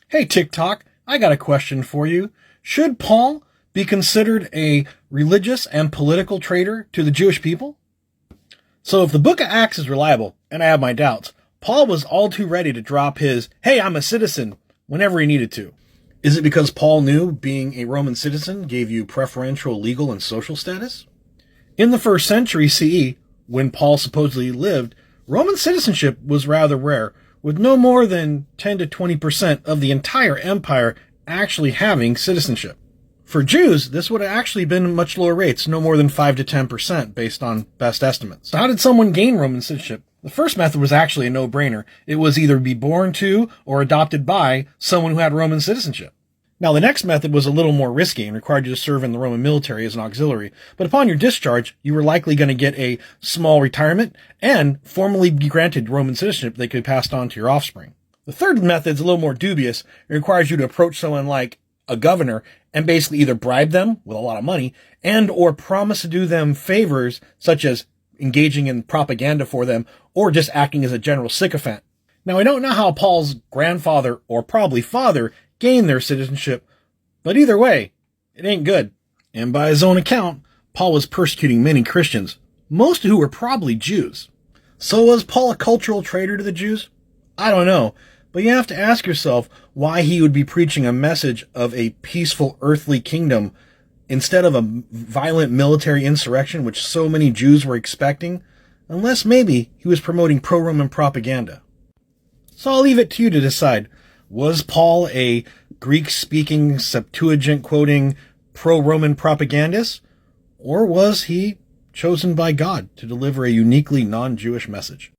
Hey TikTok, I got a question for you. Should Paul be considered a religious and political traitor to the Jewish people? So if the book of Acts is reliable, and I have my doubts, Paul was all too ready to drop his, hey, I'm a citizen, whenever he needed to. Is it because Paul knew being a Roman citizen gave you preferential legal and social status? In the first century CE, when Paul supposedly lived, Roman citizenship was rather rare, with no more than 10 to 20% of the entire empire actually having citizenship. For Jews, this would have actually been much lower rates, no more than 5 to 10% based on best estimates. So how did someone gain Roman citizenship? The first method was actually a no-brainer. It was either be born to or adopted by someone who had Roman citizenship. Now, the next method was a little more risky and required you to serve in the Roman military as an auxiliary, but upon your discharge, you were likely going to get a small retirement and formally be granted Roman citizenship that could be passed on to your offspring. The third method is a little more dubious. It requires you to approach someone like a governor and basically either bribe them with a lot of money and or promise to do them favors such as engaging in propaganda for them or just acting as a general sycophant. Now, I don't know how Paul's grandfather or probably father gained their citizenship, but either way, it ain't good. And by his own account, Paul was persecuting many Christians, most of who were probably Jews. So was Paul a cultural traitor to the Jews? I don't know, but you have to ask yourself why he would be preaching a message of a peaceful earthly kingdom instead of a violent military insurrection which so many Jews were expecting, unless maybe he was promoting pro-Roman propaganda. So I'll leave it to you to decide. Was Paul a Greek-speaking, Septuagint-quoting, pro-Roman propagandist? Or was he chosen by God to deliver a uniquely non-Jewish message?